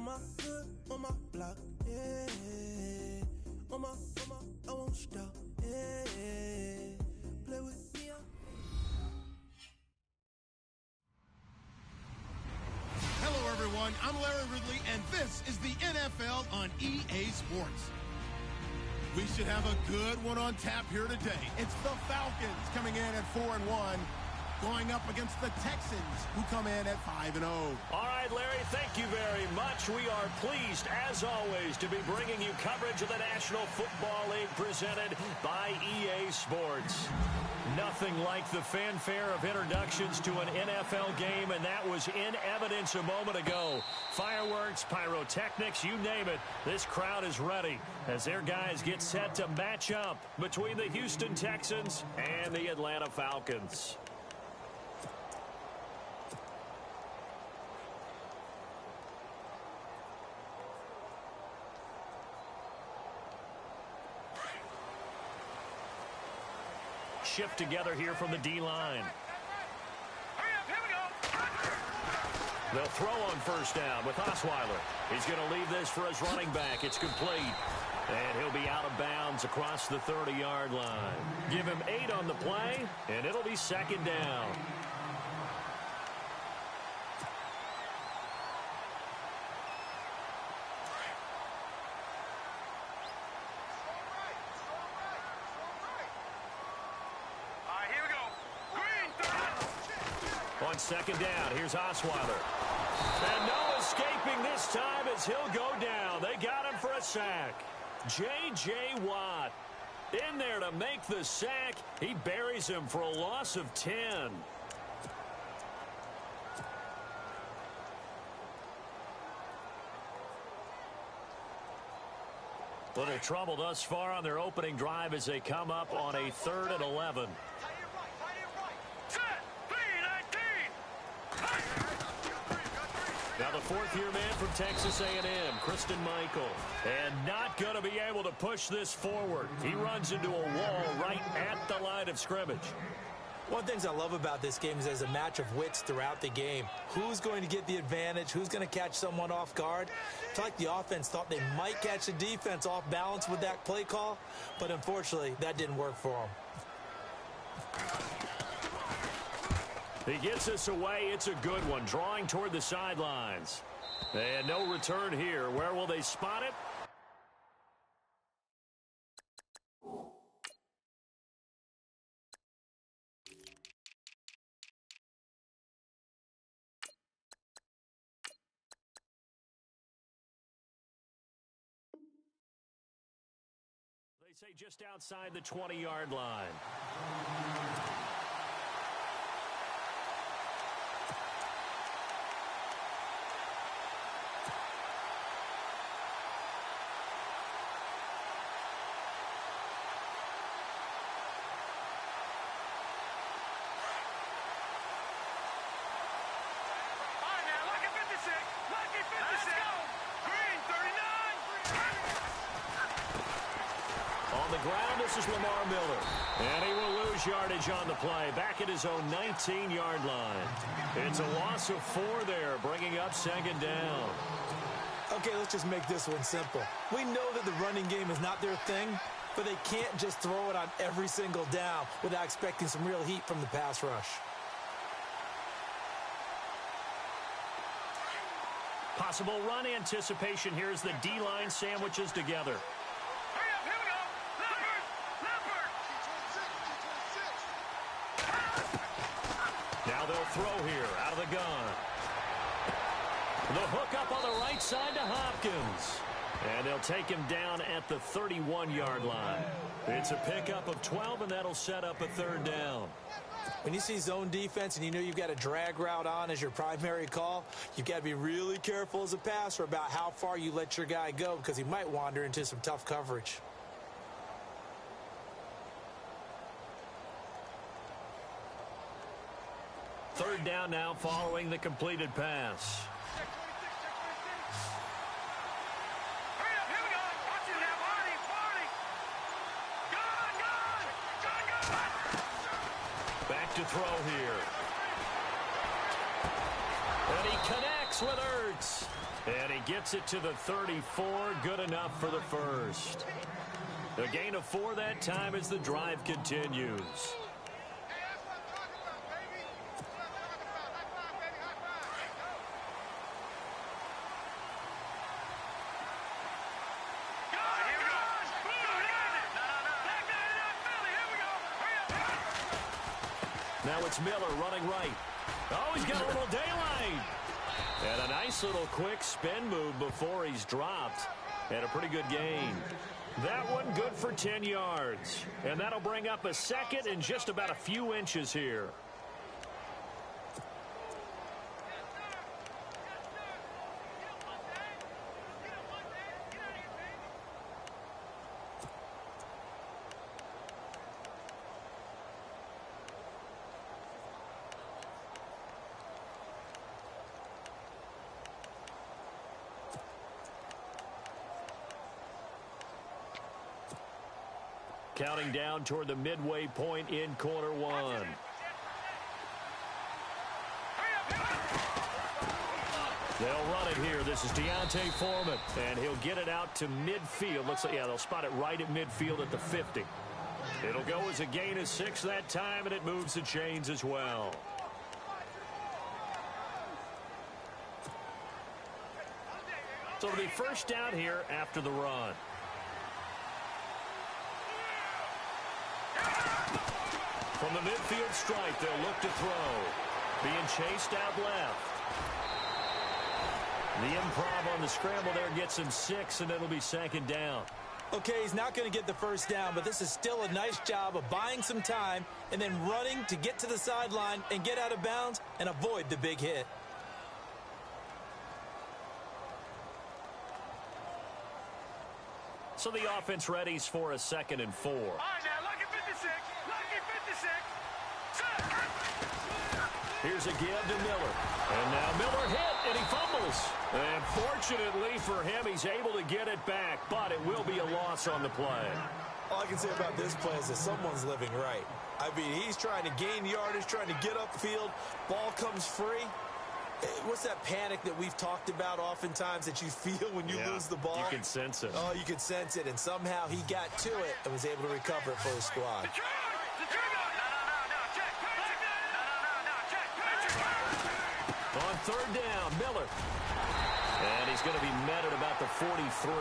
my hood, on my block, yeah. On my, I won't stop, yeah. Play with me. Hello, everyone. I'm Larry Ridley, and this is the NFL on EA Sports. We should have a good one on tap here today. It's the Falcons coming in at 4-1, going up against the Texans, who come in at 5-0. All right, Larry, thank you very much. We are pleased, as always, to be bringing you coverage of the National Football League presented by EA Sports. Nothing like the fanfare of introductions to an NFL game, and that was in evidence a moment ago. Fireworks, pyrotechnics, you name it. This crowd is ready as their guys get set to match up between the Houston Texans and the Atlanta Falcons. Shift together here from the D-line. They'll throw on first down with Osweiler. He's going to leave this for his running back. It's complete. And he'll be out of bounds across the 30-yard line. Give him 8 on the play, and it'll be second down. On second down, here's Osweiler. And no escaping this time as he'll go down. They got him for a sack. J.J. Watt in there to make the sack. He buries him for a loss of 10. Little trouble thus far on their opening drive as they come up on a 3rd and 11. Now the fourth-year man from Texas A&M, Christian Michael. And not going to be able to push this forward. He runs into a wall right at the line of scrimmage. One of the things I love about this game is there's a match of wits throughout the game. Who's going to get the advantage? Who's going to catch someone off guard? It's like the offense thought they might catch the defense off balance with that play call, but unfortunately, that didn't work for them. He gets this away. It's a good one. Drawing toward the sidelines. And no return here. Where will they spot it? They say just outside the 20-yard line. On the ground, this is Lamar Miller. And he will lose yardage on the play, back at his own 19-yard line. It's a loss of 4 there, bringing up second down. Okay, let's just make this one simple. We know that the running game is not their thing, but they can't just throw it on every single down without expecting some real heat from the pass rush. Possible run anticipation here as the D-line sandwiches together. Now they'll throw here out of the gun. The hook up on the right side to Hopkins. And they'll take him down at the 31-yard line. It's a pickup of 12, and that'll set up a 3rd down. When you see zone defense and you know you've got a drag route on as your primary call, you've got to be really careful as a passer about how far you let your guy go because he might wander into some tough coverage. Third down now following the completed pass. Back to throw here. And he connects with Ertz. And he gets it to the 34. Good enough for the first. A gain of 4 that time as the drive continues. Now it's Miller running right. Oh, he's got a little daylight. And a nice little quick spin move before he's dropped. And a pretty good gain. That one good for 10 yards. And that'll bring up a second and just about a few inches here. Counting down toward the midway point in quarter one. They'll run it here. This is Deontay Foreman, and he'll get it out to midfield. Looks like, yeah, they'll spot it right at midfield at the 50. It'll go as a gain of 6 that time, and it moves the chains as well. So it'll be first down here after the run. From the midfield stripe, they'll look to throw. Being chased out left. The improv on the scramble there gets him 6, and it'll be second down. Okay, he's not going to get the first down, but this is still a nice job of buying some time and then running to get to the sideline and get out of bounds and avoid the big hit. So the offense readies for a 2nd and 4. All right, now, lucky 56. Lucky 56. Here's a give to Miller. And now Miller hit, and he fumbles. And fortunately for him, he's able to get it back, but it will be a loss on the play. All I can say about this play is that someone's living right. I mean, he's trying to gain yardage, trying to get upfield. Ball comes free. What's that panic that we've talked about oftentimes that you feel when you lose the ball? You can sense it. Oh, you can sense it, and somehow he got to it and was able to recover it for his squad. On third down, Miller. And he's going to be met at about the 43.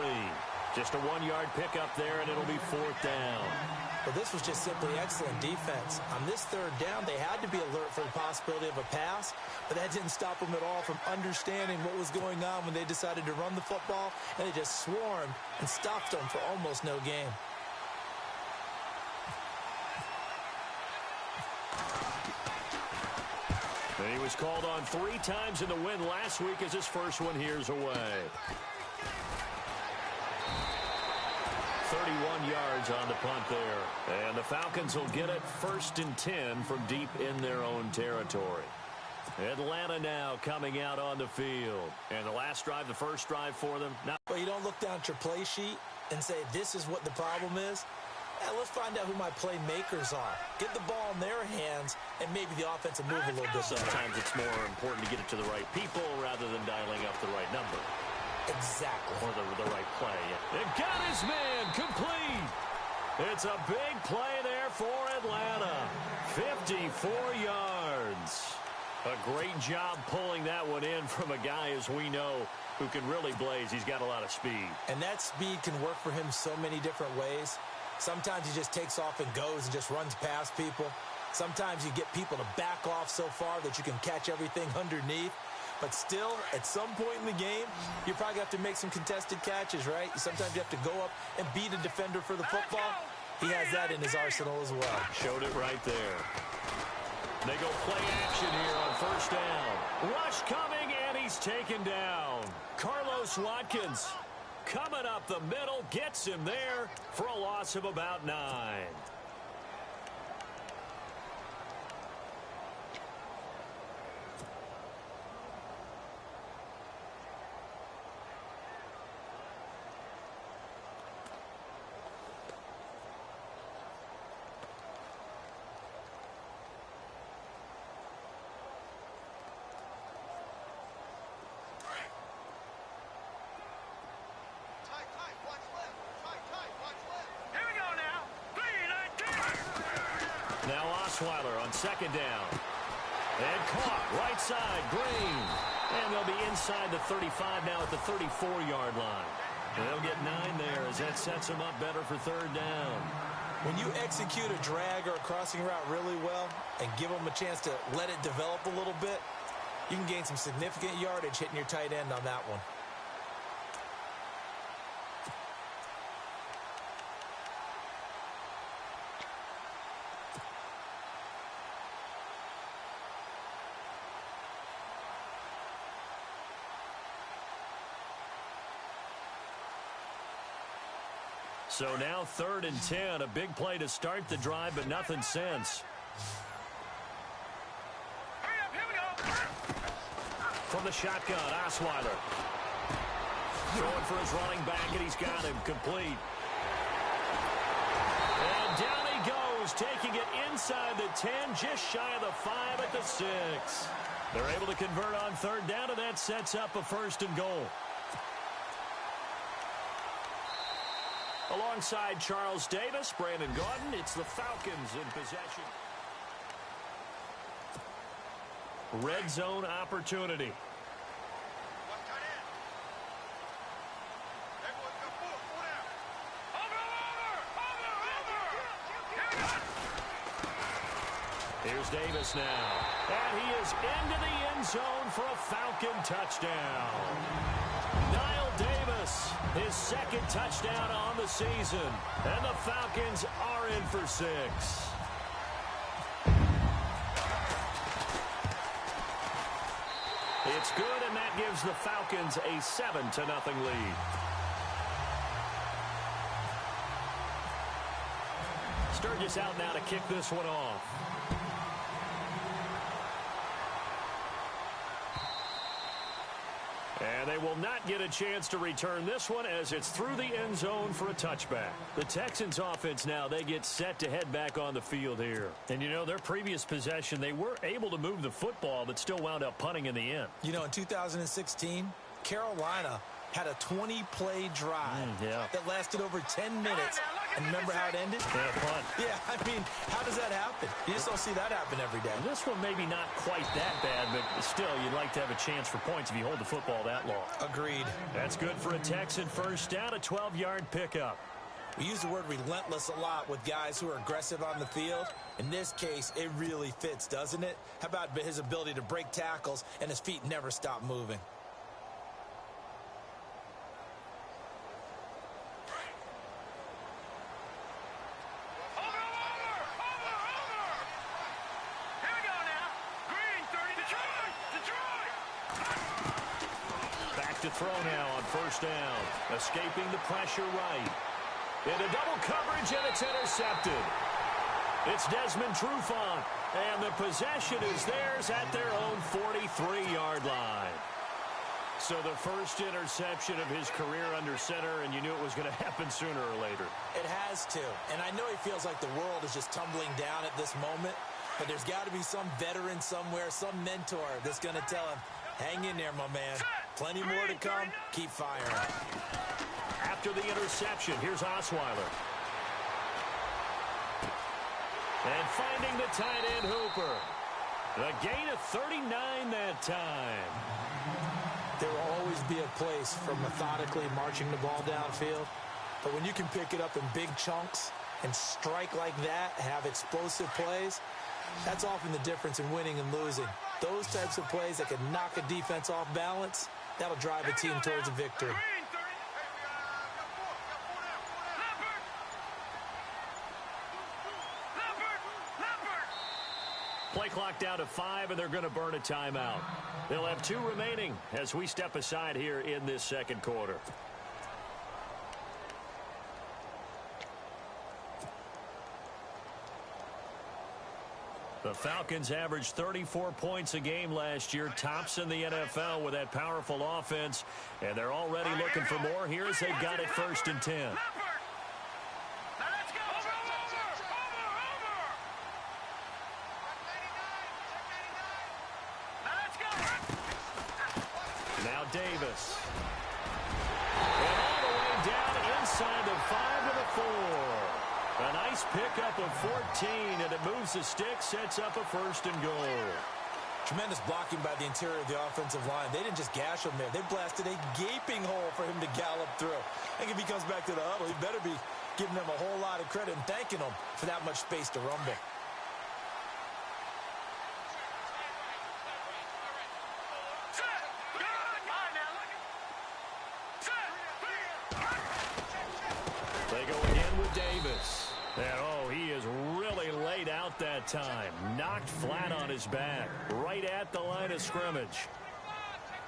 Just a 1-yard pickup there, and it'll be 4th down. Well, this was just simply excellent defense. On this third down, they had to be alert for the possibility of a pass, but that didn't stop them at all from understanding what was going on when they decided to run the football, and they just swarmed and stopped them for almost no gain. And he was called on 3 times in the win last week as his first one here's away. 31 yards on the punt there. And the Falcons will get it 1st and 10 from deep in their own territory. Atlanta now coming out on the field. And the last drive, the first drive for them. Now, well, you don't look down at your play sheet and say, this is what the problem is. Yeah, let's find out who my playmakers are. Get the ball in their hands, and maybe the offense will move a little bit better. Sometimes it's more important to get it to the right people rather than dialing up the right number. Exactly. Or the right play. It got his man complete. It's a big play there for Atlanta. 54 yards. A great job pulling that one in from a guy, as we know, who can really blaze. He's got a lot of speed. And that speed can work for him so many different ways. Sometimes he just takes off and goes and just runs past people. Sometimes you get people to back off so far that you can catch everything underneath. But still, at some point in the game, you probably have to make some contested catches, right? Sometimes you have to go up and beat a defender for the football. He has that in his arsenal as well. Showed it right there. They go play action here on first down. Rush coming, and he's taken down. Carlos Watkins coming up the middle, gets him there for a loss of about 9. Osweiler on second down. And caught right side, Green. And they'll be inside the 35 now at the 34-yard line. They'll get 9 there as that sets them up better for third down. When you execute a drag or a crossing route really well and give them a chance to let it develop a little bit, you can gain some significant yardage hitting your tight end on that one. So now 3rd and 10, a big play to start the drive, but nothing since. Hurry up, here we go. From the shotgun, Osweiler. Throwing for his running back, and he's got him complete. And down he goes, taking it inside the 10, just shy of the 5 at the 6. They're able to convert on 3rd down, and that sets up a 1st and goal. Alongside Charles Davis, Brandon Gaudin, it's the Falcons in possession. Red zone opportunity. Here's Davis now. And he is into the end zone for a Falcon touchdown. Niall Davis, his 2nd touchdown on the season. And the Falcons are in for 6. It's good, and that gives the Falcons a 7-0 lead. Sturgis out now to kick this one off. And they will not get a chance to return this one as it's through the end zone for a touchback. The Texans offense now, they get set to head back on the field here. And, you know, their previous possession, they were able to move the football but still wound up punting in the end. You know, in 2016, Carolina had a 20-play drive that lasted over 10 minutes. And remember how it ended? Yeah, punt. Yeah, I mean, how does that happen? You just don't see that happen every day. This one maybe not quite that bad, but still, you'd like to have a chance for points if you hold the football that long. Agreed. That's good for a Texan 1st down, a 12-yard pickup. We use the word relentless a lot with guys who are aggressive on the field. In this case, it really fits, doesn't it? How about his ability to break tackles and his feet never stop moving? To throw now on 1st down. Escaping the pressure right. Into double coverage, and it's intercepted. It's Desmond Trufant, and the possession is theirs at their own 43-yard line. So the first interception of his career under center, and you knew it was going to happen sooner or later. It has to, and I know he feels like the world is just tumbling down at this moment, but there's got to be some veteran somewhere, some mentor that's going to tell him, hang in there, my man. Plenty more to come. Keep firing. After the interception, here's Osweiler. And finding the tight end Hooper. A gain of 39 that time. There will always be a place for methodically marching the ball downfield. But when you can pick it up in big chunks and strike like that, have explosive plays, that's often the difference in winning and losing. Those types of plays that can knock a defense off balance, that'll drive a team towards a victory. Play clock down to 5, and they're going to burn a timeout. They'll have 2 remaining as we step aside here in this 2nd quarter. The Falcons averaged 34 points a game last year, tops in the NFL with that powerful offense, and they're already looking for more here as they've got it 1st and 10. Now Davis. And all the way down inside the 5 to the 4. A nice pickup of 14, and it moves the stick, sets up a 1st and goal. Tremendous blocking by the interior of the offensive line. They didn't just gash him there. They blasted a gaping hole for him to gallop through. I think if he comes back to the huddle, he better be giving them a whole lot of credit and thanking them for that much space to rumble. They go again with Davis. And, oh, he is really laid out that time. Knocked flat on his back, right at the line of scrimmage.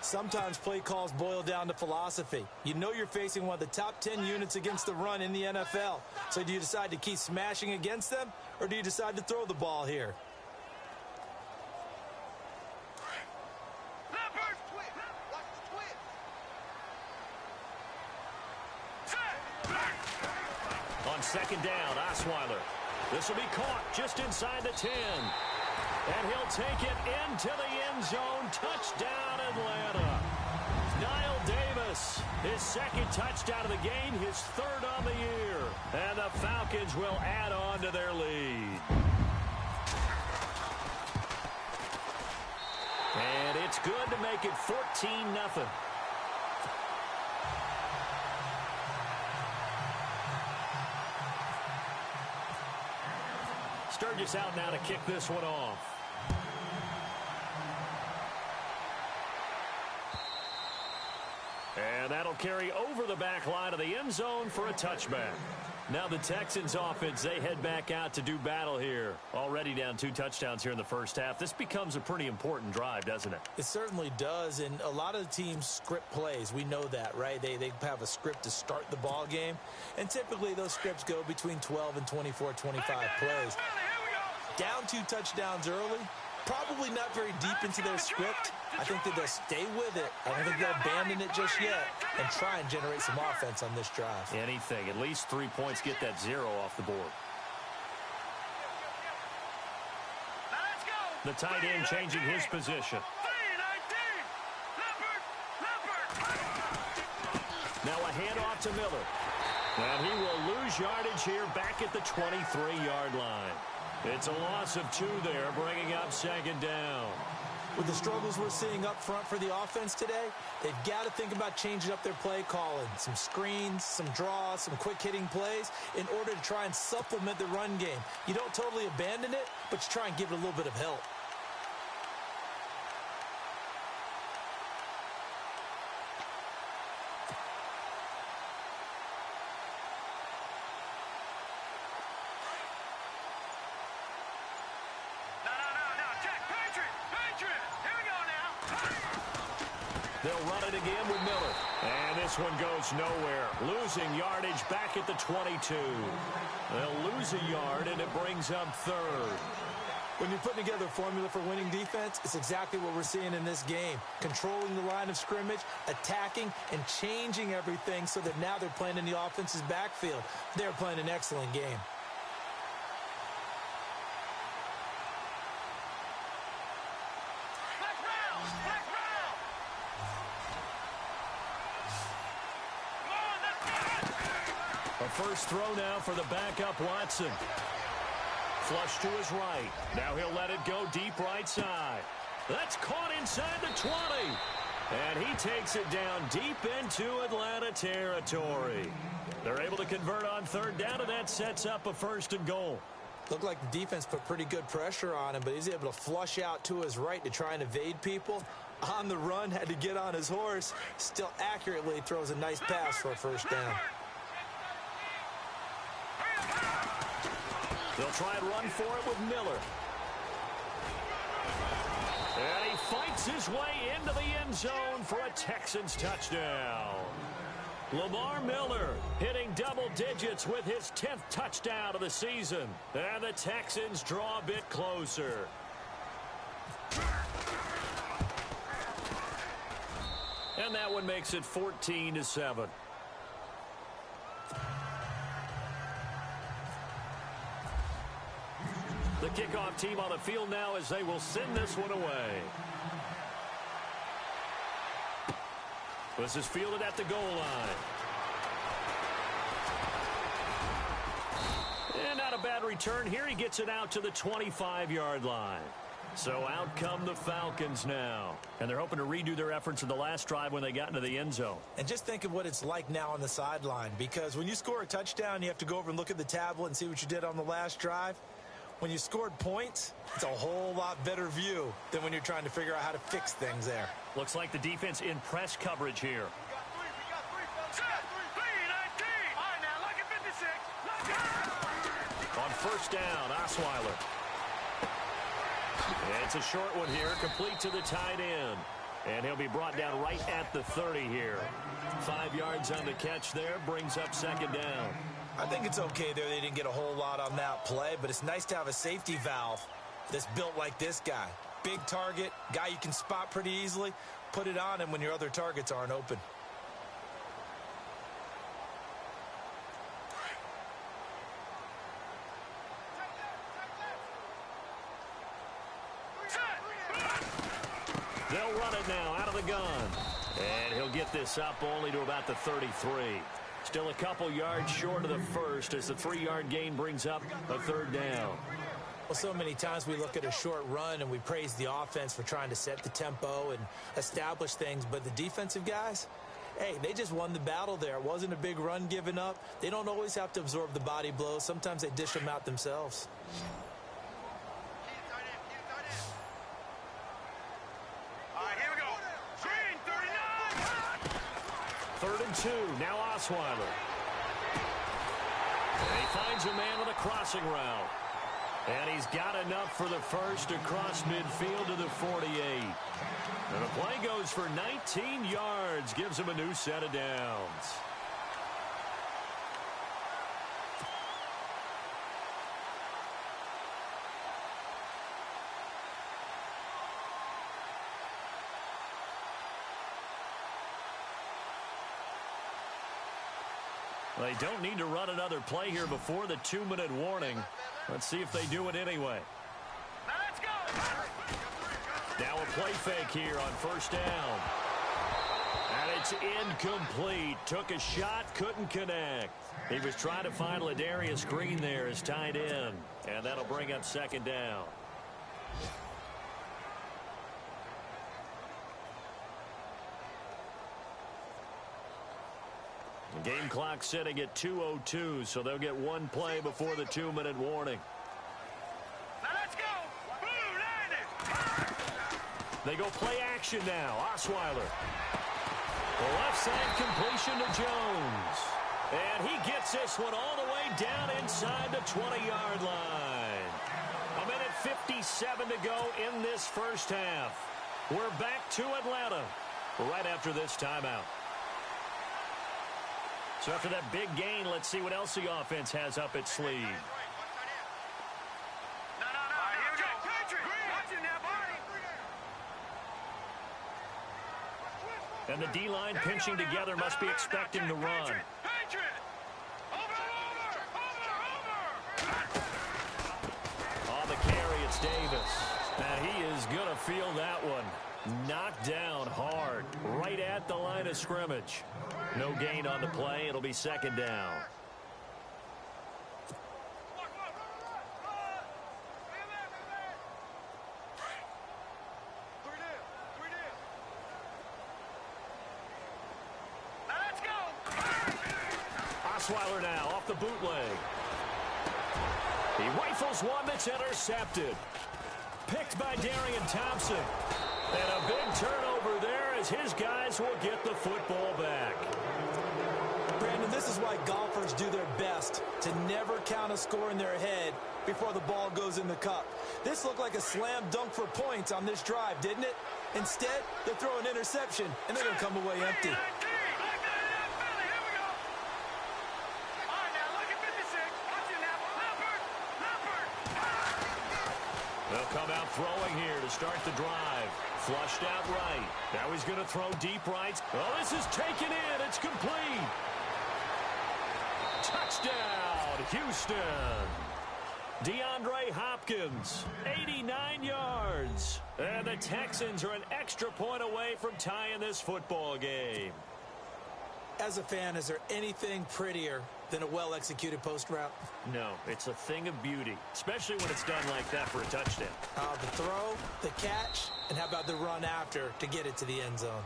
Sometimes play calls boil down to philosophy. You know you're facing one of the top 10 units against the run in the NFL. So do you decide to keep smashing against them, or do you decide to throw the ball here? On 2nd down, Osweiler. This will be caught just inside the 10. And he'll take it into the end zone. Touchdown, Atlanta. Niall Davis, his 2nd touchdown of the game, his 3rd on the year. And the Falcons will add on to their lead. And it's good to make it 14-0. Sturgis out now to kick this one off. And that'll carry over the back line of the end zone for a touchback. Now the Texans offense, they head back out to do battle here. Already down 2 touchdowns here in the first half. This becomes a pretty important drive, doesn't it? It certainly does, and a lot of the teams script plays. We know that, right? They have a script to start the ball game, and typically those scripts go between 12 and 24, 25 plays. Down 2 touchdowns early, probably not very deep into their script. I think that they'll stay with it. I don't think they'll abandon it just yet and try and generate some offense on this drive. Anything. At least 3 points, get that 0 off the board. The tight end changing his position. Now a handoff to Miller. And he will lose yardage here back at the 23-yard line. It's a loss of 2 there, bringing up 2nd down. With the struggles we're seeing up front for the offense today, they've got to think about changing up their play calling. Some screens, some draws, some quick-hitting plays in order to try and supplement the run game. You don't totally abandon it, but you try and give it a little bit of help. They'll run it again with Miller. And this one goes nowhere. Losing yardage back at the 22. They'll lose a yard, and it brings up 3rd. When you're putting together a formula for winning defense, it's exactly what we're seeing in this game. Controlling the line of scrimmage, attacking, and changing everything so that now they're playing in the offense's backfield. They're playing an excellent game. First throw now for the backup Watson. Flush to his right. Now he'll let it go deep right side. That's caught inside the 20. And he takes it down deep into Atlanta territory. They're able to convert on 3rd down, and that sets up a 1st and goal. Looked like the defense put pretty good pressure on him, but he's able to flush out to his right to try and evade people. On the run, had to get on his horse. Still accurately throws a nice pass for a 1st down. They'll try and run for it with Miller. And he fights his way into the end zone for a Texans touchdown. Lamar Miller hitting double digits with his 10th touchdown of the season. And the Texans draw a bit closer. And that one makes it 14-7. The kickoff team on the field now as they will send this one away. This is fielded at the goal line. And not a bad return here. He gets it out to the 25-yard line. So out come the Falcons now. And they're hoping to redo their efforts in the last drive when they got into the end zone. And just think of what it's like now on the sideline, because when you score a touchdown, you have to go over and look at the tablet and see what you did on the last drive. When you scored points, it's a whole lot better view than when you're trying to figure out how to fix things there. Looks like the defense in press coverage here. On first down, Osweiler. It's a short one here, complete to the tight end. And he'll be brought down right at the 30 here. 5 yards on the catch there, brings up second down. I think it's okay there. They didn't get a whole lot on that play, but it's nice to have a safety valve that's built like this guy. Big target, guy you can spot pretty easily. Put it on him when your other targets aren't open. They'll run it now out of the gun. And he'll get this up only to about the 33. Still a couple yards short of the first as the 3-yard gain brings up a third down. Well, so many times we look at a short run and we praise the offense for trying to set the tempo and establish things. But the defensive guys, hey, they just won the battle there. It wasn't a big run given up. They don't always have to absorb the body blows. Sometimes they dish them out themselves. Third and 2. Now Osweiler. And he finds a man with a crossing route. And he's got enough for the first across midfield to the 48. And the play goes for 19 yards. Gives him a new set of downs. They don't need to run another play here before the 2-minute warning. Let's see if they do it anyway. Now let's go. Now a play fake here on first down. And it's incomplete. Took a shot, couldn't connect. He was trying to find Ladarius Green there as tight end. And that'll bring up second down. The game clock sitting at 2:02, so they'll get one play before the 2-minute warning. Now let's go. Blue landed. They go play action now. Osweiler. The left side completion to Jones. And he gets this one all the way down inside the 20-yard line. A minute 57 to go in this first half. We're back to Atlanta right after this timeout. So after that big gain, let's see what else the offense has up its sleeve. No. Here we go. Watching now, buddy. And the D-line pinching together must be expecting to run. On the carry, it's Davis. And he is going to feel that one. Knocked down hard, right at the line of scrimmage. No gain on the play. It'll be second down. Let's go. Osweiler now off the bootleg. He rifles one that's intercepted. Picked by Darian Thompson. And a big turnover there as his guys will get the football back. Brandon, this is why golfers do their best to never count a score in their head before the ball goes in the cup. This looked like a slam dunk for points on this drive, didn't it? Instead, they throw an interception, and they're going to come away empty. They'll come out throwing here to start the drive. Flushed out right. Now he's going to throw deep right. Oh, this is taken in. It's complete. Touchdown, Houston. DeAndre Hopkins, 89 yards. And the Texans are an extra point away from tying this football game. As a fan, is there anything prettier than a well-executed post route? No, it's a thing of beauty, especially when it's done like that for a touchdown. The throw, the catch, and how about the run after to get it to the end zone?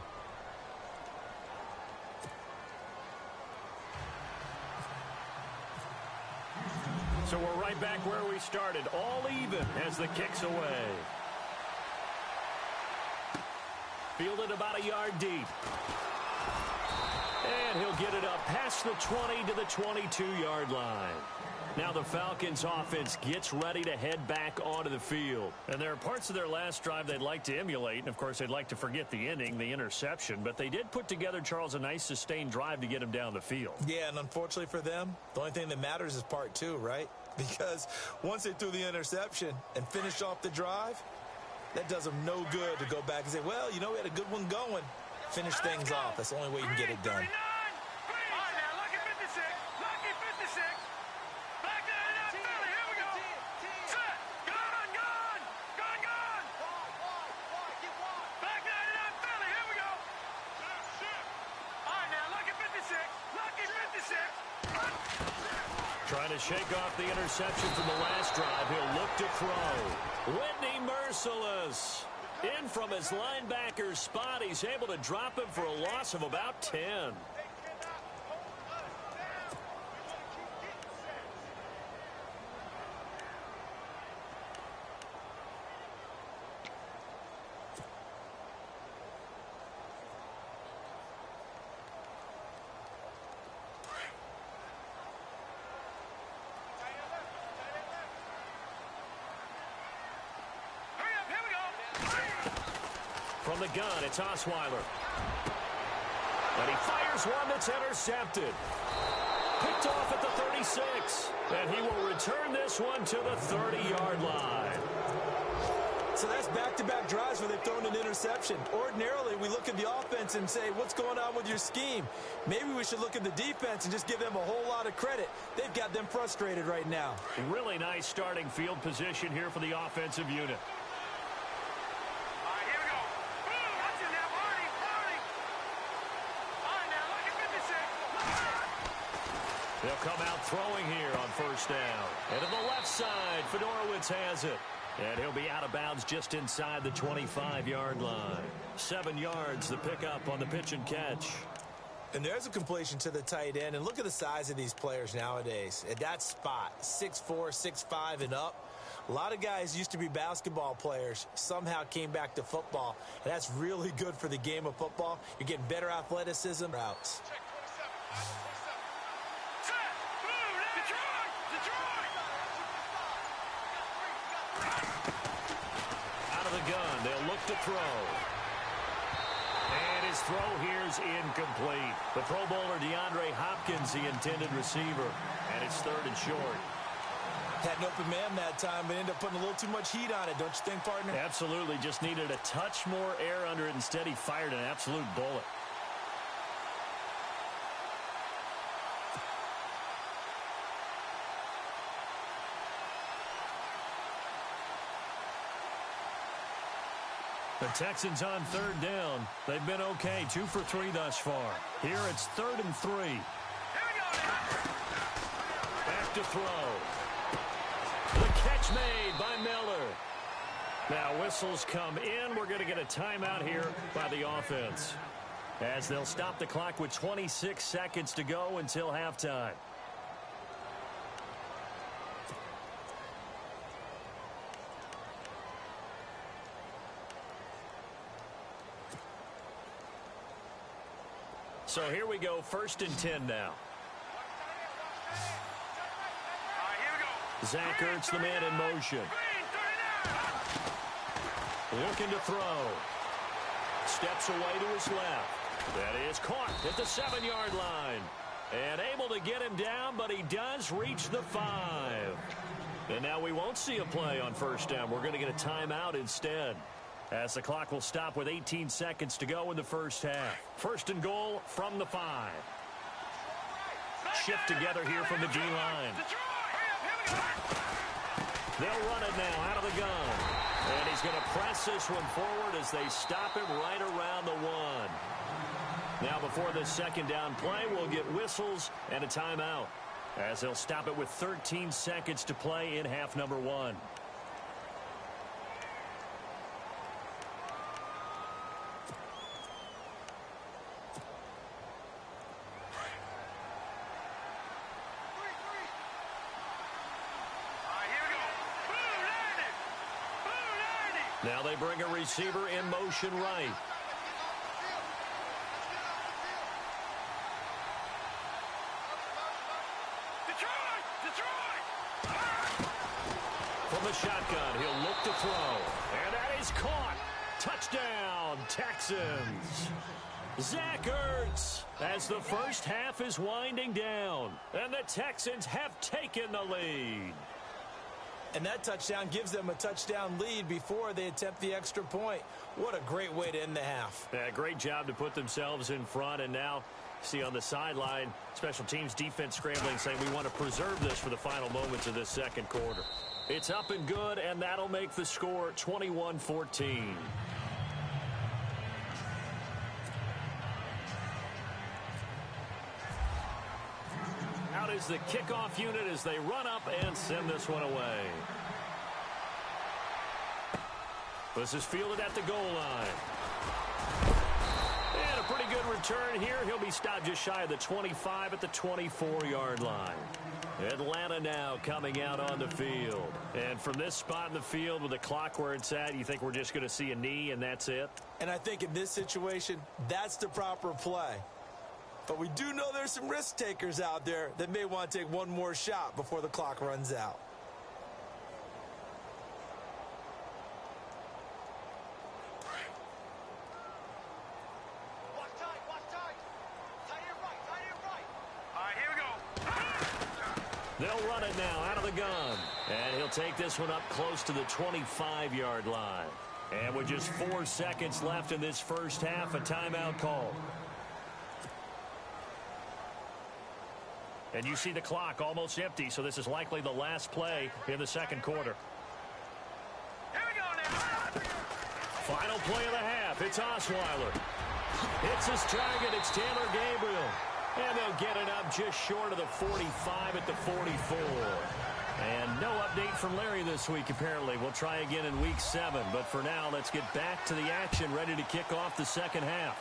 So we're right back where we started, all even as the kick's away. Fielded about a yard deep. And he'll get it up past the 20 to the 22-yard line. Now the Falcons offense gets ready to head back onto the field. And there are parts of their last drive they'd like to emulate. And, of course, they'd like to forget the inning, the interception. But they did put together, Charles, a nice sustained drive to get him down the field. Yeah, and unfortunately for them, the only thing that matters is part two, right? Because once they threw the interception and finished off the drive, that does them no good to go back and say, well, you know, we had a good one going. Finish things off. That's the only way you can get it done. Trying to shake off the interception from the last drive. He'll look to throw. Whitney merciless. In from his linebacker spot. He's able to drop him for a loss of about 10. From the gun, it's Osweiler. And he fires one that's intercepted. Picked off at the 36. And he will return this one to the 30-yard line. So that's back-to-back drives where they've thrown an interception. Ordinarily, we look at the offense and say, what's going on with your scheme? Maybe we should look at the defense and just give them a whole lot of credit. They've got them frustrated right now. Really nice starting field position here for the offensive unit. They'll come out throwing here on first down. And to the left side, Fedorowicz has it. And he'll be out of bounds just inside the 25-yard line. 7 yards, the pickup on the pitch and catch. And there's a completion to the tight end. And look at the size of these players nowadays. At that spot, 6'4", 6'5", and up. A lot of guys used to be basketball players, somehow came back to football. And that's really good for the game of football. You're getting better athleticism routes. Gun. They'll look to throw. And his throw here's incomplete. The Pro Bowler DeAndre Hopkins, the intended receiver. And it's 3rd and short. Had an open man that time, but ended up putting a little too much heat on it, don't you think, partner? Absolutely. Just needed a touch more air under it. Instead, he fired an absolute bullet. The Texans on 3rd down. They've been okay, 2 for 3 thus far. Here it's 3rd and 3. Back to throw. The catch made by Miller. Now whistles come in. We're going to get a timeout here by the offense, as they'll stop the clock with 26 seconds to go until halftime. So here we go, 1st and 10 now. Zach Ertz, the man in motion. Looking to throw. Steps away to his left. That is caught at the 7-yard line. And able to get him down, but he does reach the 5. And now we won't see a play on 1st down. We're going to get a timeout instead, as the clock will stop with 18 seconds to go in the first half. 1st and goal from the 5. Shift together here from the D-line. They'll run it now out of the gun. And he's going to press this one forward as they stop him right around the 1. Now before this second down play, we'll get whistles and a timeout, as they'll stop it with 13 seconds to play in half number 1. Now they bring a receiver in motion right. From the shotgun, he'll look to throw. And that is caught. Touchdown, Texans. Zach Ertz, as the first half is winding down. And the Texans have taken the lead. And that touchdown gives them a touchdown lead before they attempt the extra point. What a great way to end the half. Yeah, great job to put themselves in front. And now, see on the sideline, special teams defense scrambling, saying we want to preserve this for the final moments of this second quarter. It's up and good, and that'll make the score 21-14. Out is the kickoff unit as they run up and send this one away. This is fielded at the goal line. And a pretty good return here. He'll be stopped just shy of the 25 at the 24-yard line. Atlanta now coming out on the field. And from this spot in the field with the clock where it's at, you think we're just going to see a knee and that's it? And I think in this situation, that's the proper play. But we do know there's some risk takers out there that may want to take one more shot before the clock runs out. Watch tight. Tight it right. All right, here we go. They'll run it now out of the gun. And he'll take this one up close to the 25-yard line. And with just 4 seconds left in this first half, a timeout call. And you see the clock almost empty, so this is likely the last play in the second quarter. Here we go now. Final play of the half. It's Osweiler. Hits his target. It's Taylor Gabriel. And they'll get it up just short of the 45 at the 44. And no update from Larry this week, apparently. We'll try again in week 7. But for now, let's get back to the action, ready to kick off the second half.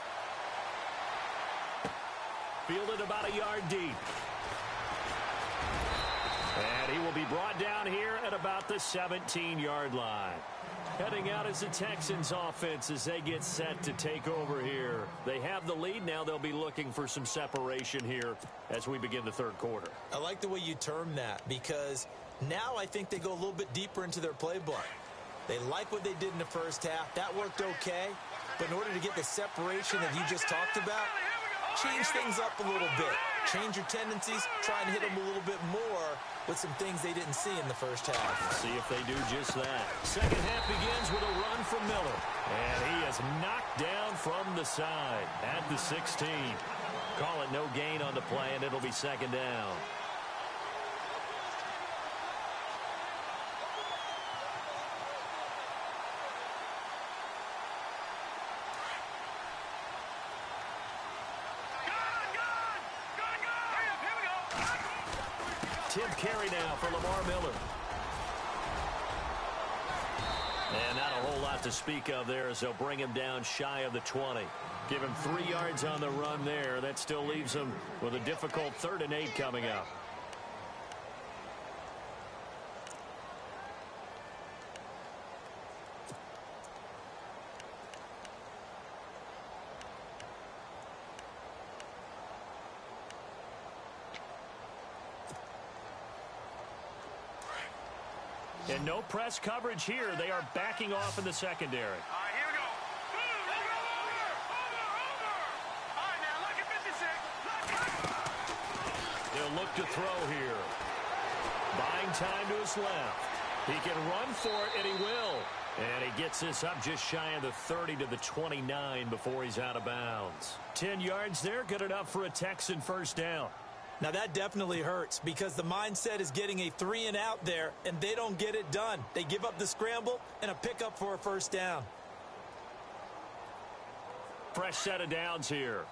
Fielded about a yard deep. And he will be brought down here at about the 17-yard line. Heading out is the Texans offense as they get set to take over here. They have the lead. Now they'll be looking for some separation here as we begin the third quarter. I like the way you term that, because now I think they go a little bit deeper into their playbook. They like what they did in the first half. That worked okay. But in order to get the separation that you just talked about, change things up a little bit. Change your tendencies. Try and hit them a little bit more with some things they didn't see in the first half. See if they do just that. Second half begins with a run from Miller. And he is knocked down from the side at the 16. Call it no gain on the play, and it'll be second down. Tip carry now for Lamar Miller. And not a whole lot to speak of there as they'll bring him down shy of the 20. Give him 3 yards on the run there. That still leaves him with a difficult 3rd and 8 coming up. And no press coverage here. They are backing off in the secondary. All right, here we go. Over. All right, now look at 56. They'll look to throw here. Buying time to his left. He can run for it, and he will. And he gets this up just shy of the 30 to the 29 before he's out of bounds. 10 yards there, good enough for a Texan first down. Now that definitely hurts because the mindset is getting a 3 and out there, and they don't get it done. They give up the scramble and a pickup for a first down. Fresh set of downs here.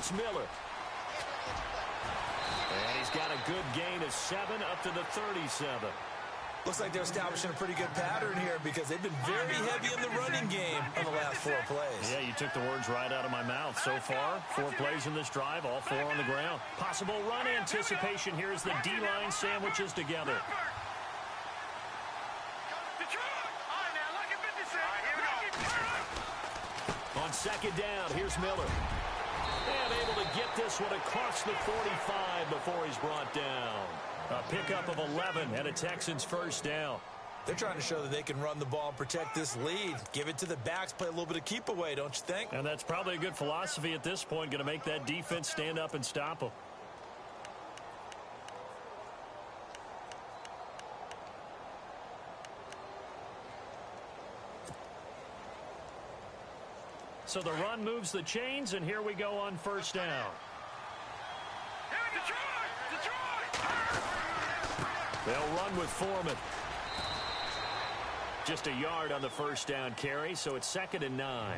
it's Miller. And he's got a good gain of 7 up to the 37. Looks like they're establishing a pretty good pattern here because they've been very heavy in the running game on the last 4 plays. Yeah, you took the words right out of my mouth. So far, 4 plays in this drive, all 4 on the ground. Possible run anticipation here as the D-line sandwiches together. On second down, here's Miller. And able to get this one across the 45 before he's brought down. A pickup of 11 and a Texans first down. They're trying to show that they can run the ball and protect this lead. Give it to the backs, play a little bit of keep away, don't you think? And that's probably a good philosophy at this point, going to make that defense stand up and stop them. So the run moves the chains, and here we go on first down. They'll run with Foreman. Just a yard on the first down carry, so it's 2nd and 9.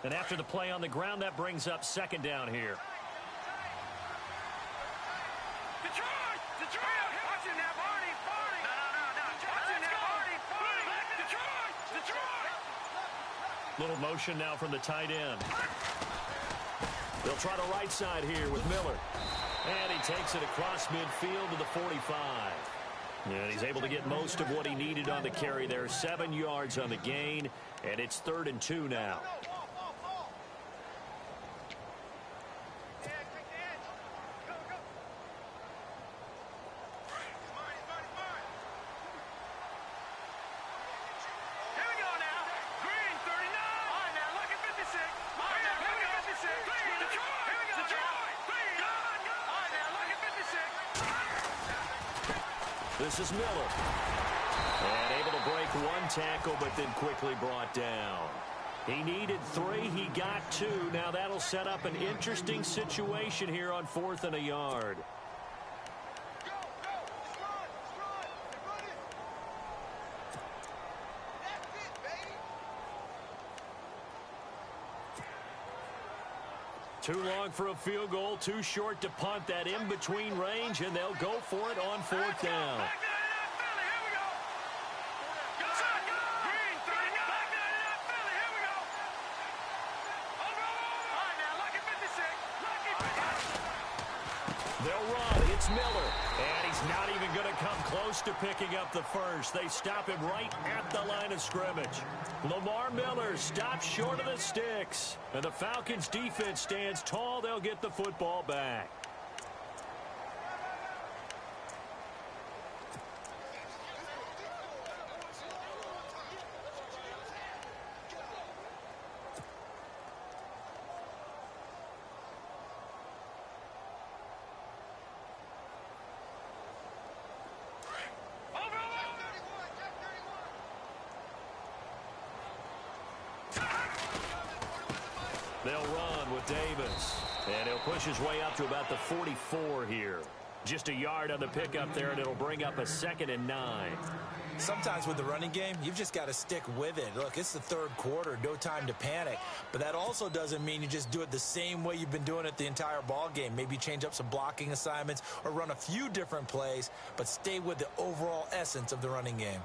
And after the play on the ground, that brings up 2nd down here. Little motion now from the tight end. They'll try the right side here with Miller. And he takes it across midfield to the 45. And he's able to get most of what he needed on the carry there. 7 yards on the gain, and it's 3rd and 2 now. This is Miller. And able to break 1 tackle, but then quickly brought down. He needed 3. He got 2. Now that'll set up an interesting situation here on 4th and a yard. Too long for a field goal, too short to punt that in-between range, and they'll go for it on 4th down. They'll run. It's Miller. And he's not even going to come close to picking up the first. They stop him right at the line of scrimmage. Lamar Miller stops short of the sticks. And the Falcons defense stands tall. They'll get the football back. They'll run with Davis. And he'll push his way up to about the 44 here. Just a yard on the pickup there, and it'll bring up a 2nd and 9. Sometimes with the running game, you've just got to stick with it. Look, it's the 3rd quarter, no time to panic. But that also doesn't mean you just do it the same way you've been doing it the entire ball game. Maybe change up some blocking assignments or run a few different plays, but stay with the overall essence of the running game.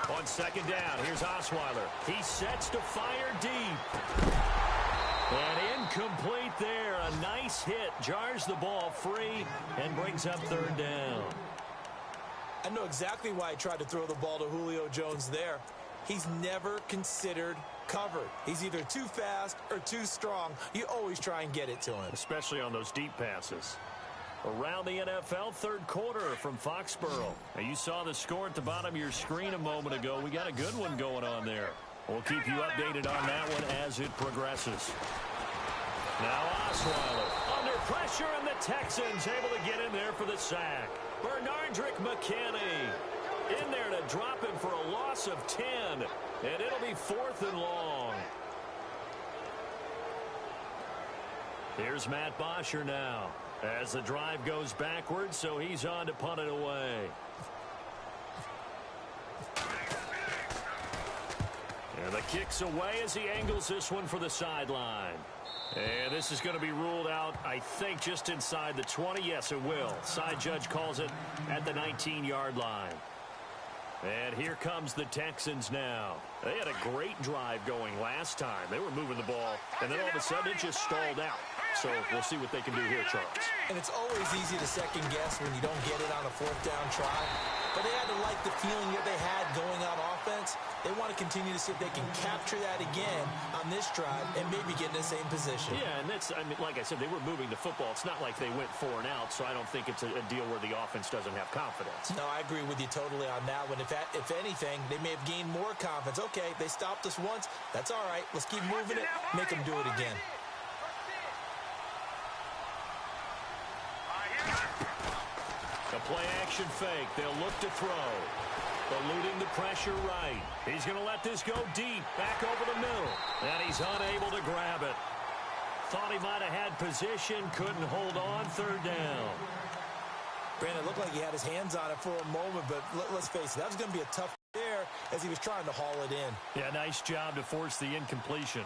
On 2nd down, here's Osweiler. He sets to fire deep. And incomplete there. A nice hit. Jars the ball free and brings up 3rd down. I know exactly why he tried to throw the ball to Julio Jones there. He's never considered covered. He's either too fast or too strong. You always try and get it to him. Especially on those deep passes. Around the NFL, 3rd quarter from Foxborough. Now, you saw the score at the bottom of your screen a moment ago. We got a good one going on there. We'll keep you updated on that one as it progresses. Now Osweiler under pressure, and the Texans able to get in there for the sack. Bernardrick McKinney in there to drop him for a loss of 10, and it'll be 4th and long. Here's Matt Bosher now as the drive goes backwards, so he's on to punt it away. And the kick's away as he angles this one for the sideline. And this is going to be ruled out, I think, just inside the 20. Yes, it will. Side judge calls it at the 19-yard line. And here comes the Texans now. They had a great drive going last time. They were moving the ball, and then all of a sudden it just stalled out. So we'll see what they can do here, Charles. And it's always easy to second guess when you don't get it on a 4th down try. But they had to like the feeling that they had going on offense. They want to continue to see if they can capture that again on this drive and maybe get in the same position. Yeah, and that's, I mean, like I said, they were moving the football. It's not like they went 4 and out, so I don't think it's a deal where the offense doesn't have confidence. No, I agree with you totally on that one. If anything, they may have gained more confidence. Okay, they stopped us once. That's all right. Let's keep moving it. Make them do it again. A play-action fake. They'll look to throw. Eluding the pressure right. He's going to let this go deep. Back over the middle. And he's unable to grab it. Thought he might have had position. Couldn't hold on. 3rd down. Brandon, it looked like he had his hands on it for a moment, but let's face it, that was going to be a tough there as he was trying to haul it in. Yeah, nice job to force the incompletion.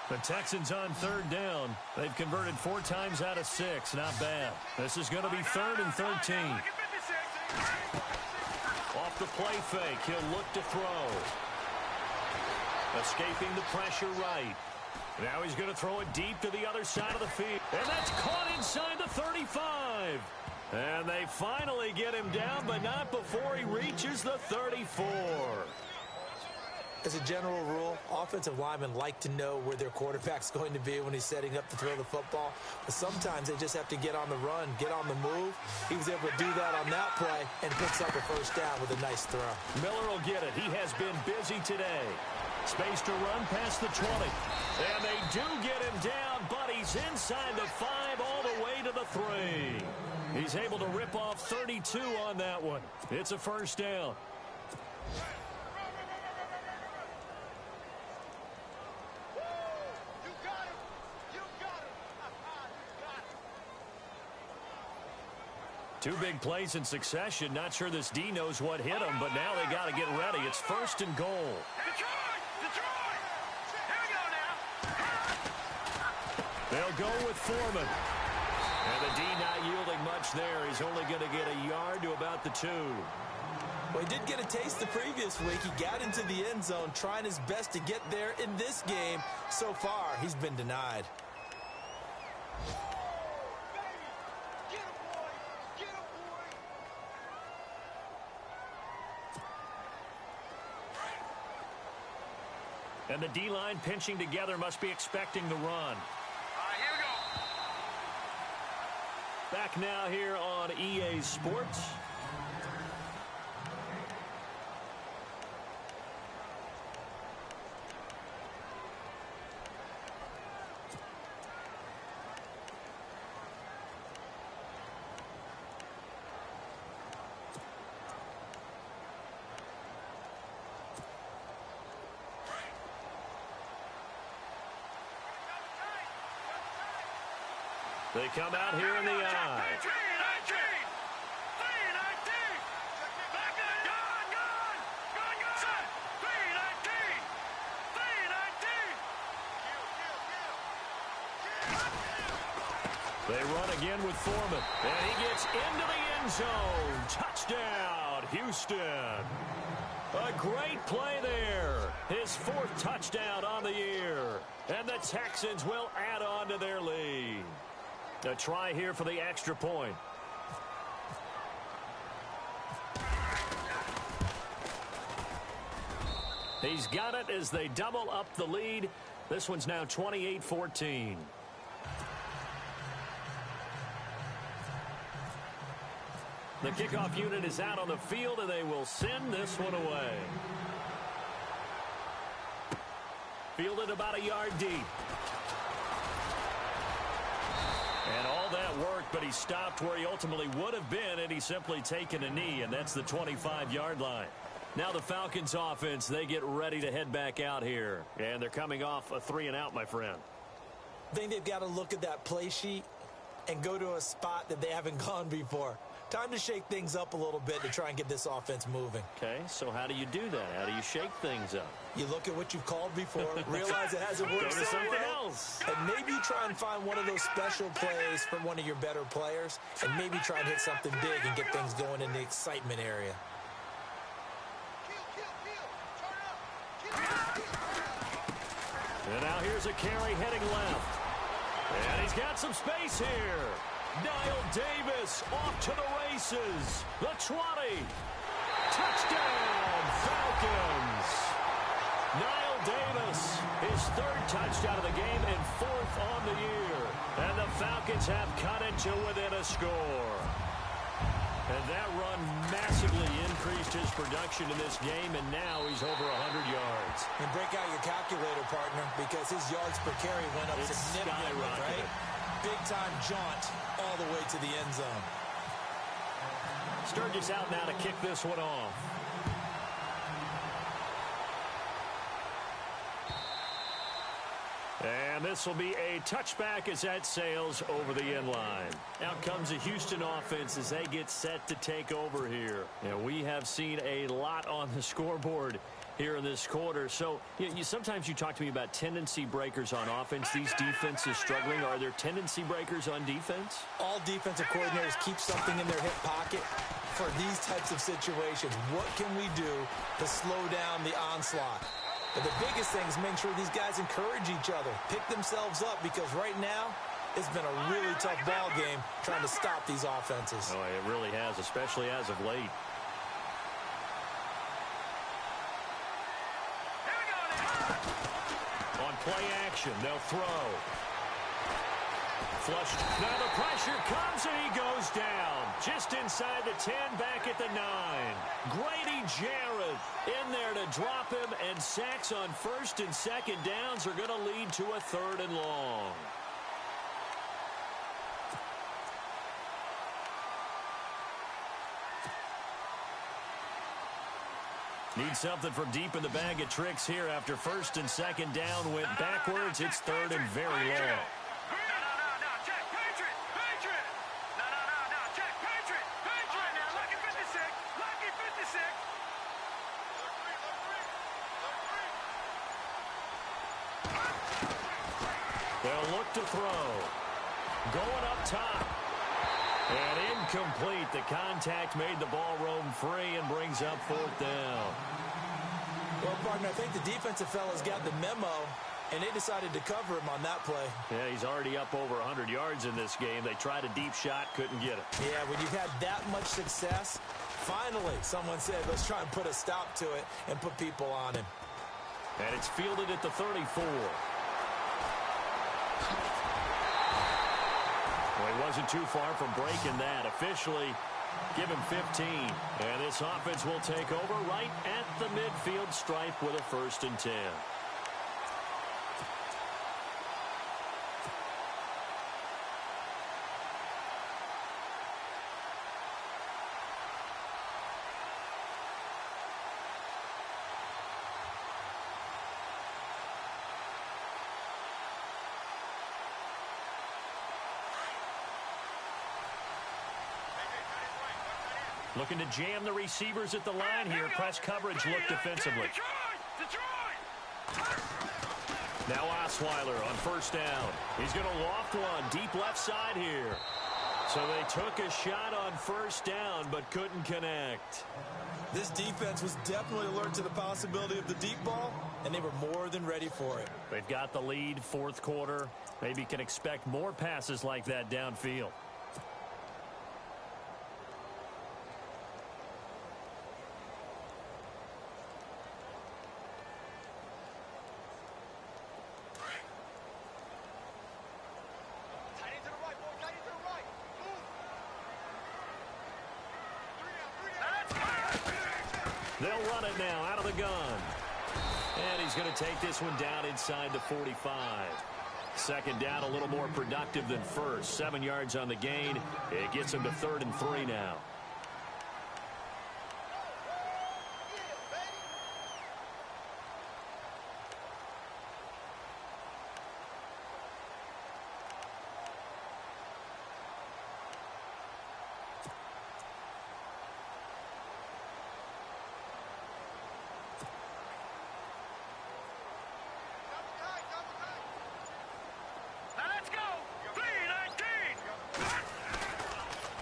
The Texans on 3rd down. They've converted 4 times out of 6. Not bad. This is going to be 3rd and 13. Off the play fake. He'll look to throw. Escaping the pressure right. Now he's going to throw it deep to the other side of the field. And that's caught inside the 35. And they finally get him down, but not before he reaches the 34. As a general rule, offensive linemen like to know where their quarterback's going to be when he's setting up to throw the football. But sometimes they just have to get on the run, get on the move. He was able to do that on that play and picks up a 1st down with a nice throw. Miller will get it. He has been busy today. Space to run past the 20. And they do get him down, but he's inside the 5 all the way to the 3. He's able to rip off 32 on that one. It's a 1st down. Two big plays in succession. Not sure this D knows what hit him, but now they got to get ready. It's 1st and goal. Detroit! Detroit! Here we go now. They'll go with Foreman. And the D not yielding much there. He's only going to get a yard to about the 2. Well, he did get a taste the previous week. He got into the end zone, trying his best to get there in this game. So far, he's been denied. And the D-line pinching together must be expecting the run. All right, here we go. Back now here on EA Sports. They come out here in the eye. They run again with Foreman. And he gets into the end zone. Touchdown, Houston. A great play there. His 4th touchdown on the year. And the Texans will add on to their lead. A try here for the extra point. He's got it as they double up the lead. This one's now 28-14. The kickoff unit is out on the field, and they will send this one away. Fielded about a yard deep. And all that worked, but he stopped where he ultimately would have been, and he's simply taken a knee, and that's the 25-yard line. Now the Falcons offense, they get ready to head back out here. And they're coming off a 3-and-out, my friend. I think they've got to look at that play sheet and go to a spot that they haven't gone before. Time to shake things up a little bit to try and get this offense moving. Okay, so how do you do that? How do you shake things up? You look at what you've called before, realize it hasn't worked Go to so something well, else. and maybe try and find one of those special plays from one of your better players, and maybe try and hit something big and get things going in the excitement area. And now here's a carry heading left. And he's got some space here. Niall Davis off to the races. The 20. Touchdown, Falcons. Niall Davis, his third touchdown of the game and fourth on the year. And the Falcons have cut into within a score. And that run massively increased his production in this game, and now he's over 100 yards. And break out your calculator, partner, because his yards per carry went up significantly, right? Big-time jaunt all the way to the end zone. Sturgis out now to kick this one off. And this will be a touchback as that sails over the end line. Out comes the Houston offense as they get set to take over here. And we have seen a lot on the scoreboard here in this quarter. So sometimes you talk to me about tendency breakers on offense. These defenses struggling. Are there tendency breakers on defense? All defensive coordinators keep something in their hip pocket for these types of situations. What can we do to slow down the onslaught? But the biggest thing is make sure these guys encourage each other, pick themselves up, because right now it's been a really tough ball game trying to stop these offenses. Oh, it really has, especially as of late. On play action, they'll throw. Flushed. Now the pressure comes and he goes down. Just inside the 10, back at the 9. Grady Jarrett in there to drop him, and sacks on first and second downs are going to lead to a 3rd and long. Need something from deep in the bag of tricks here after first and second down went backwards. It's 3rd and very long. They'll look to throw. Going up top. And incomplete. The contact made the ball roam free and brings up 4th down. Well, partner, I think the defensive fellas got the memo, and they decided to cover him on that play. Yeah, he's already up over 100 yards in this game. They tried a deep shot, couldn't get it. Yeah, when you've had that much success, finally someone said, let's try and put a stop to it and put people on him. And it's fielded at the 34. Well, he wasn't too far from breaking that. Officially, give him 15. And this offense will take over right at the midfield stripe with a 1st and 10. Looking to jam the receivers at the line here. Press coverage look defensively. Now Osweiler on 1st down. He's going to loft one deep left side here. So they took a shot on 1st down but couldn't connect. This defense was definitely alert to the possibility of the deep ball, and they were more than ready for it. They've got the lead, 4th quarter. Maybe can expect more passes like that downfield. They'll run it now out of the gun. And he's going to take this one down inside the 45. Second down, a little more productive than first. 7 yards on the gain. It gets him to 3rd and 3 now.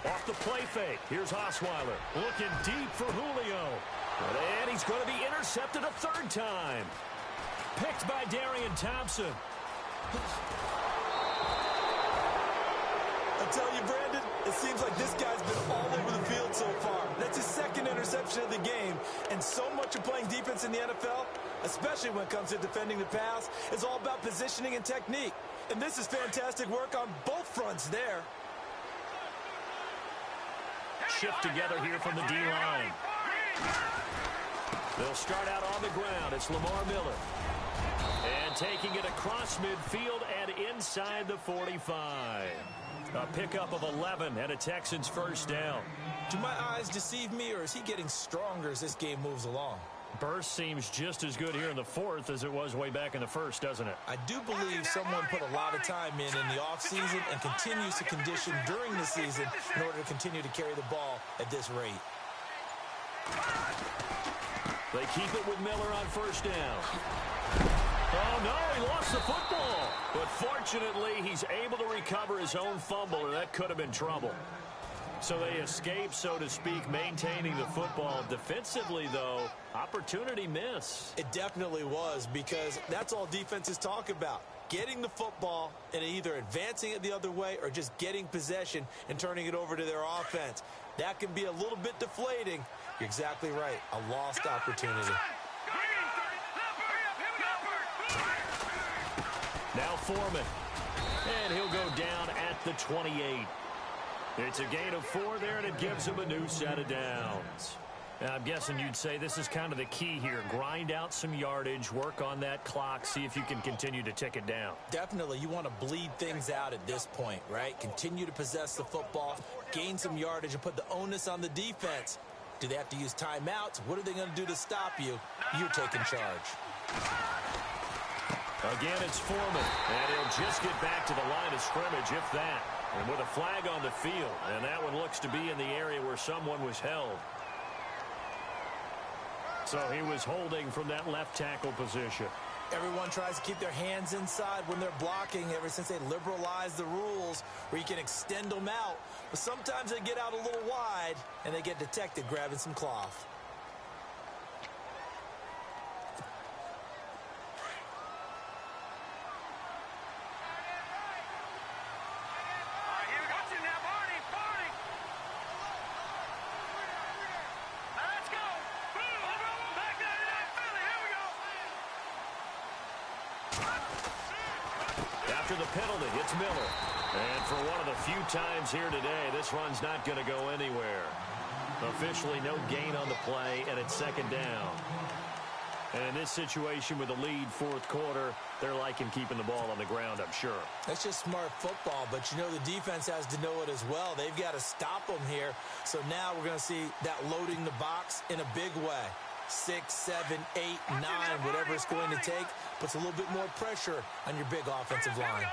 Off the play fake. Here's Osweiler looking deep for Julio. And he's going to be intercepted a 3rd time. Picked by Darian Thompson. I tell you, Brandon, it seems like this guy's been all over the field so far. That's his 2nd interception of the game. And so much of playing defense in the NFL, especially when it comes to defending the pass, is all about positioning and technique. And this is fantastic work on both fronts there. Shift together here from the D-line. They'll start out on the ground. It's Lamar Miller. And taking it across midfield and inside the 45. A pickup of 11 and a Texans first down. Do my eyes deceive me, or is he getting stronger as this game moves along? Burst seems just as good here in the 4th as it was way back in the 1st, doesn't it? I do believe someone put a lot of time in the offseason and continues to condition during the season in order to continue to carry the ball at this rate. They keep it with Miller on first down. Oh, no, he lost the football. But fortunately, he's able to recover his own fumble, or that could have been trouble. So they escape, so to speak, maintaining the football. Defensively, though, opportunity miss. It definitely was, because that's all defenses talk about. Getting the football and either advancing it the other way or just getting possession and turning it over to their offense. That can be a little bit deflating. You're exactly right. A lost opportunity. Now Foreman. And he'll go down at the 28. It's a gain of 4 there, and it gives him a new set of downs. Now, I'm guessing you'd say this is kind of the key here. Grind out some yardage, work on that clock, see if you can continue to tick it down. Definitely. You want to bleed things out at this point, right? Continue to possess the football, gain some yardage, and put the onus on the defense. Do they have to use timeouts? What are they going to do to stop you? You're taking charge. Again, it's Foreman, and he'll just get back to the line of scrimmage, if that. And with a flag on the field, and that one looks to be in the area where someone was held. So he was holding from that left tackle position. Everyone tries to keep their hands inside when they're blocking ever since they liberalized the rules where you can extend them out. But sometimes they get out a little wide, and they get detected grabbing some cloth. After the penalty, it's Miller. And for one of the few times here today, this run's not going to go anywhere. Officially no gain on the play, and it's 2nd down. And in this situation with the lead 4th quarter, they're liking keeping the ball on the ground, I'm sure. That's just smart football, but you know the defense has to know it as well. They've got to stop them here. So now we're going to see that loading the box in a big way. 6, 7, 8, 9, whatever it's going to take, puts a little bit more pressure on your big offensive line.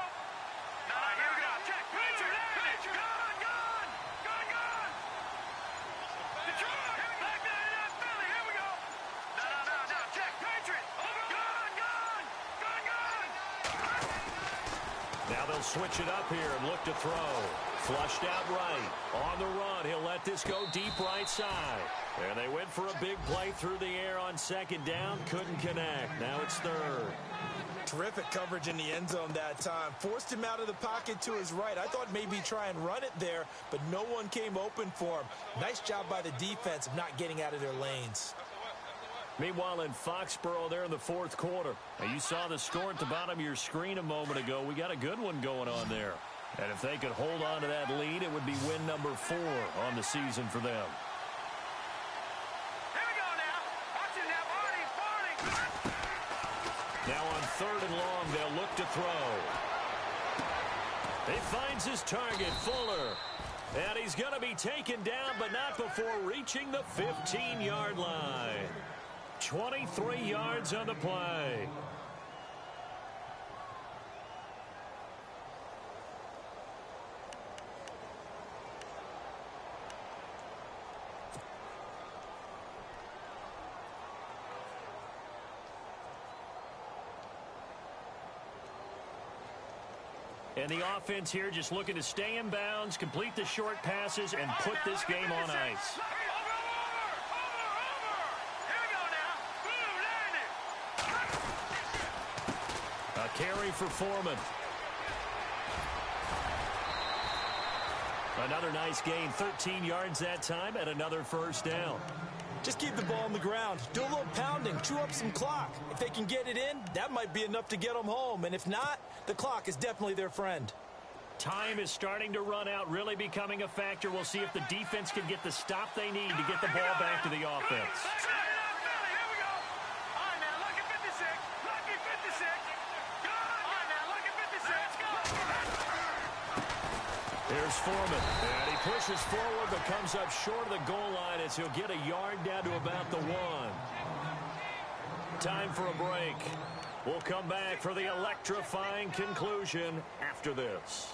Now they'll switch it up here and look to throw. Flushed out right. On the run, he'll let this go deep right side. And they went for a big play through the air on 2nd down. Couldn't connect. Now it's 3rd. Terrific coverage in the end zone that time. Forced him out of the pocket to his right. I thought maybe try and run it there, but no one came open for him. Nice job by the defense of not getting out of their lanes. Meanwhile, in Foxborough, there in the 4th quarter. Now, you saw the score at the bottom of your screen a moment ago. We got a good one going on there. And if they could hold on to that lead, it would be win number 4 on the season for them. Here we go now. He finds his target, Fuller. And he's going to be taken down, but not before reaching the 15-yard line. 23 yards on the play. And the offense here just looking to stay in bounds, complete the short passes, and put this game on ice. A carry for Foreman. Another nice gain, 13 yards that time, and another first down. Just keep the ball on the ground. Do a little pounding. Chew up some clock. If they can get it in, that might be enough to get them home. And if not, the clock is definitely their friend. Time is starting to run out, really becoming a factor. We'll see if the defense can get the stop they need to get the ball back to the offense. Here's Foreman, and he pushes forward but comes up short of the goal line as he'll get a yard down to about the 1. Time for a break. We'll come back for the electrifying conclusion after this.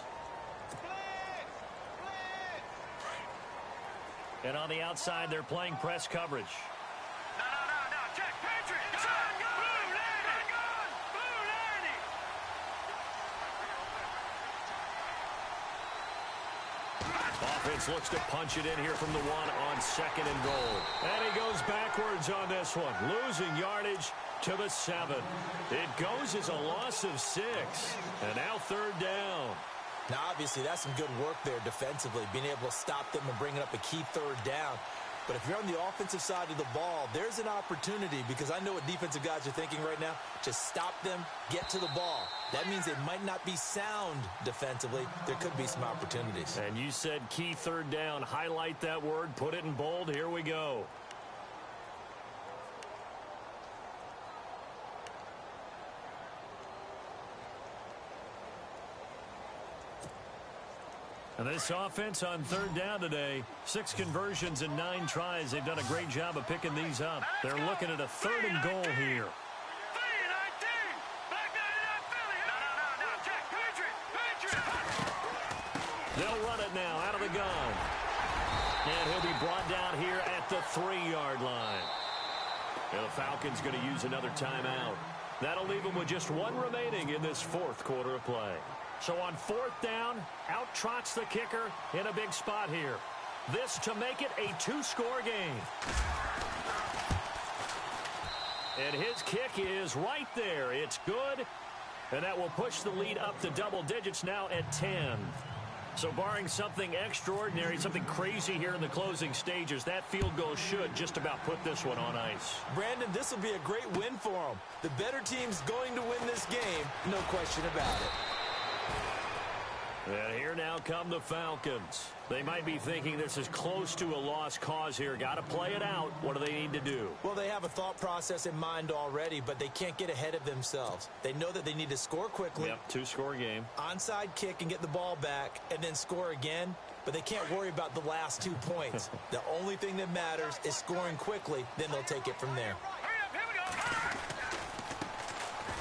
And on the outside, they're playing press coverage. No. Check. Patriot. Offense looks to punch it in here from the 1 on 2nd and goal. And he goes backwards on this one, losing yardage to the 7. It goes as a loss of 6. And now 3rd down. Now, obviously, that's some good work there defensively, being able to stop them and bringing up a key 3rd down. But if you're on the offensive side of the ball, there's an opportunity, because I know what defensive guys are thinking right now. Just stop them, get to the ball. That means they might not be sound defensively. There could be some opportunities. And you said key 3rd down. Highlight that word, put it in bold. Here we go. And this offense on 3rd down today, 6 conversions and 9 tries. They've done a great job of picking these up. They're looking at a 3rd and goal here. They'll run it now out of the gun. And he'll be brought down here at the 3-yard line. And the Falcons going to use another timeout. That'll leave them with just 1 remaining in this 4th quarter of play. So on 4th down, out trots the kicker in a big spot here. This to make it a 2-score game. And his kick is right there. It's good. And that will push the lead up to double digits now at 10. So barring something extraordinary, something crazy here in the closing stages, that field goal should just about put this one on ice. Brandon, this will be a great win for them. The better team's going to win this game, no question about it. And here now come the Falcons. They might be thinking this is close to a lost cause here. Got to play it out. What do they need to do? Well, they have a thought process in mind already, but they can't get ahead of themselves. They know that they need to score quickly. Yep, 2-score game. Onside kick and get the ball back and then score again, but they can't worry about the last 2 points. The only thing that matters is scoring quickly, then they'll take it from there.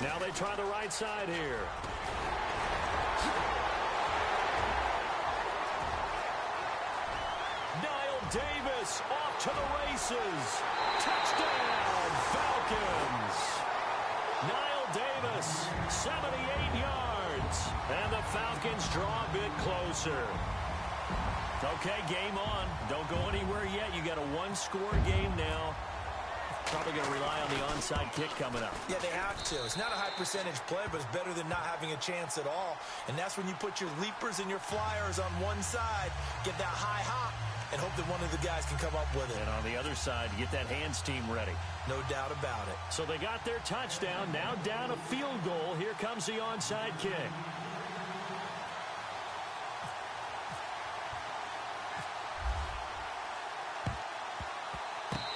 Now they try the right side here. Davis off to the races. Touchdown, Falcons. Niall Davis, 78 yards. And the Falcons draw a bit closer. Okay, game on. Don't go anywhere yet. You got a 1-score game now. Probably going to rely on the onside kick coming up. Yeah, they have to. It's not a high percentage play, but it's better than not having a chance at all. And that's when you put your leapers and your flyers on one side, get that high hop, and hope that one of the guys can come up with it. And on the other side, get that hands team ready. No doubt about it. So they got their touchdown. Now down a field goal. Here comes the onside kick.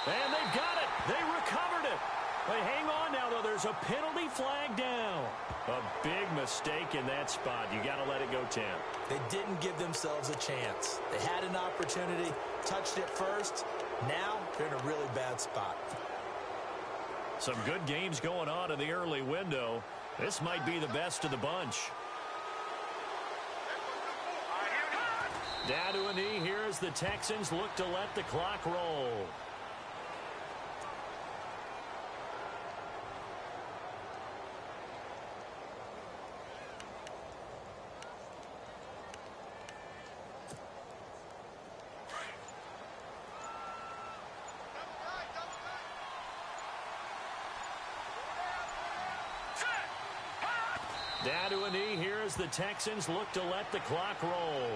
And they've got it. They recovered it. But hang on now, though. There's a penalty flag down. A big mistake in that spot. You got to let it go 10. They didn't give themselves a chance. They had an opportunity, touched it first. Now they're in a really bad spot. Some good games going on in the early window. This might be the best of the bunch. Down to a knee here as the Texans look to let the clock roll. Down to a knee here as the Texans look to let the clock roll.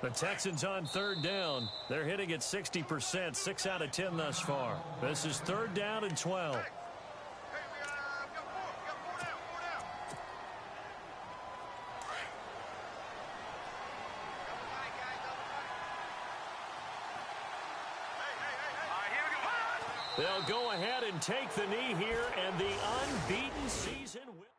The Texans on third down. They're hitting at 60%, 6 out of 10 thus far. This is 3rd down and 12. They'll go ahead and take the knee here, and the unbeaten season will...